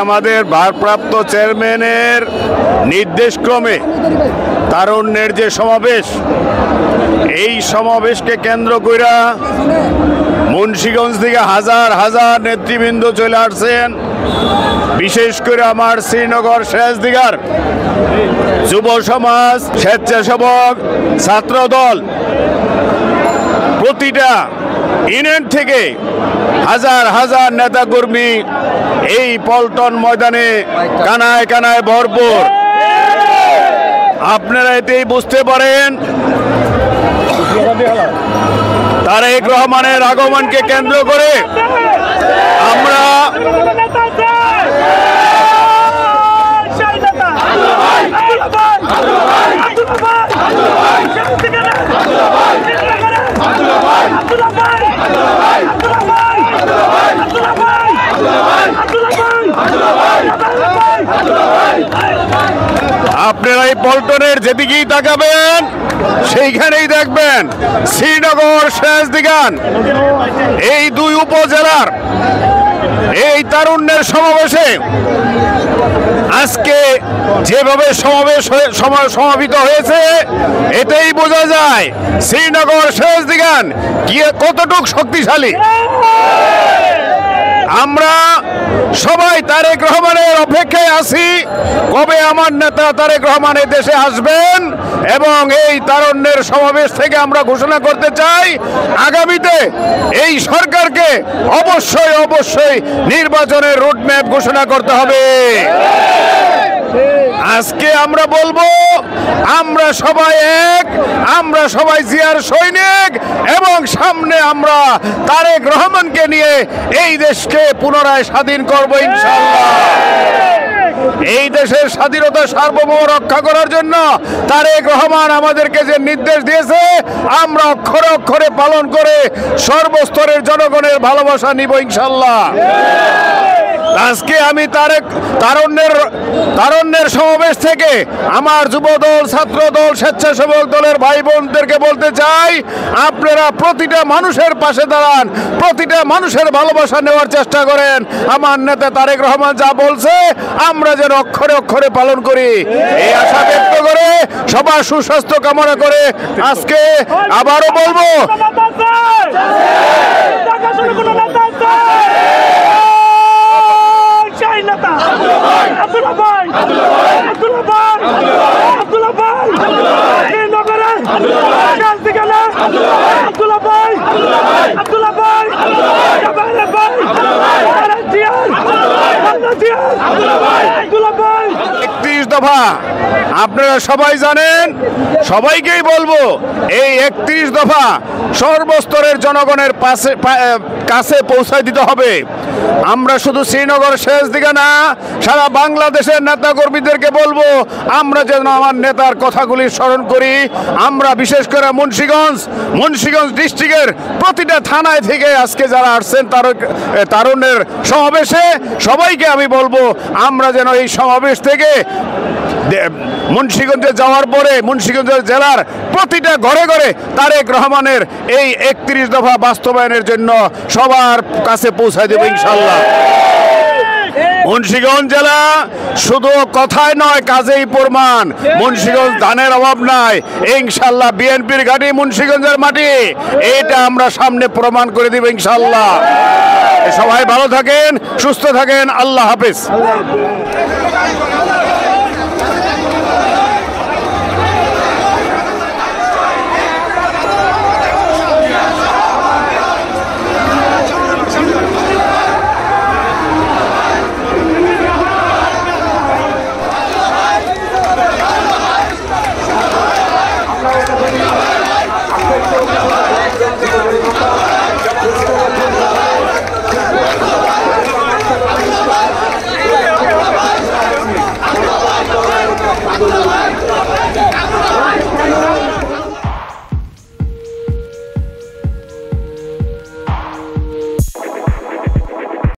আমাদের ভারপ্রাপ্ত চেয়ারম্যানের নির্দেশক্রমে তারুণ্যের যে সমাবেশ, এই সমাবেশকে কেন্দ্র কইরা মুন্সিগঞ্জ থেকে হাজার হাজার নেতৃবৃন্দ চলে আসছেন। বিশেষ করে আমার শ্রীনগর শেষদিঘার যুব সমাজ, স্বেচ্ছাসেবক, ছাত্রদল, প্রতিটা ইউনিয়ন থেকে হাজার হাজার নেতাকর্মী এই পল্টন ময়দানে কানায় কানায় ভরপুর। আপনারা এতেই বুঝতে পারেন তারেক রহমানের আগমনকে কেন্দ্র করে আমরা আপনারা এই পল্টনের যেদিকেই তাকাবেন সেইখানেই দেখবেন শ্রীনগর শেষদিঘান এই দুই উপজেলার এই তারুণ্যের সমাবেশে আজকে যেভাবে সমাবেত হয়েছে এতেই বোঝা যায় শ্রীনগর শেষদিঘান কতটুক শক্তিশালী। আমরা সবাই তারেক রহমানের অপেক্ষায় আছি, কবে আমার নেতা তারেক রহমান দেশে আসবেন। এবং এই তারুণ্যের সমাবেশ থেকে আমরা ঘোষণা করতে চাই আগামীতে এই সরকারকে অবশ্যই অবশ্যই নির্বাচনের রোডম্যাপ ঘোষণা করতে হবে। আজকে আমরা বলবো আমরা সবাই এক, আমরা সবাই জিয়ার সৈনিক এবং সামনে আমরা তারেক রহমানকে নিয়ে এই দেশকে পুনরায় স্বাধীন করব ইনশাআল্লাহ। এই দেশের স্বাধীনতা সার্বভৌম রক্ষা করার জন্য তারেক রহমান আমাদেরকে যে নির্দেশ দিয়েছে আমরা অক্ষরে অক্ষরে পালন করে সর্বস্তরের জনগণের ভালোবাসা নিব ইনশাআল্লাহ। আজকে আমি তারুণ্যের সমাবেশ থেকে আমার যুবদল, ছাত্রদল, স্বেচ্ছাসেবক দলের ভাই বোনদেরকে বলতে চাই আপনারা প্রতিটা মানুষের পাশে দাঁড়ান, প্রতিটা মানুষের ভালোবাসা নেওয়ার চেষ্টা করেন। আমার নেতা তারেক রহমান যা বলছে আমরা যেন অক্ষরে অক্ষরে পালন করি এই আশা ব্যক্ত করে সবার সুস্বাস্থ্য কামনা করে আজকে আবারও বলবো দফা আপনারা সবাই জানেন, সবাইকেই বলবো এই 31 দফা সর্বস্তরের জনগণের কাছে পৌঁছায় দিতে হবে। আমরা শুধু শ্রীনগর শেষদিঘা না, সারা বাংলাদেশের নেতা কর্মীদেরকে বলবো আমরা যেন আমার নেতার কথাগুলি স্মরণ করি। আমরা বিশেষ করে মুন্সিগঞ্জ ডিস্ট্রিক্টের প্রতিটা থানায় থেকে আজকে যারা আসছেন তারুণ্যের সমাবেশে সবাইকে আমি বলবো আমরা যেন এই সমাবেশ থেকে মুন্সিগঞ্জে যাওয়ার পরে মুন্সিগঞ্জ জেলার প্রতিটা ঘরে ঘরে তারেক রহমানের এই 31 দফা বাস্তবায়নের জন্য সবার কাছে পৌঁছায় দেব ইনশাআল্লাহ। মুন্সিগঞ্জ জেলা শুধু কথায় নয় কাজেই প্রমাণ। মুন্সিগঞ্জ ধানের অভাব নাই ইনশাআল্লাহ, বিএনপির ঘাঁটি মুন্সিগঞ্জের মাটি, এটা আমরা সামনে প্রমাণ করে দিব ইনশাআল্লাহ। সবাই ভালো থাকেন, সুস্থ থাকেন, আল্লাহ হাফেজ।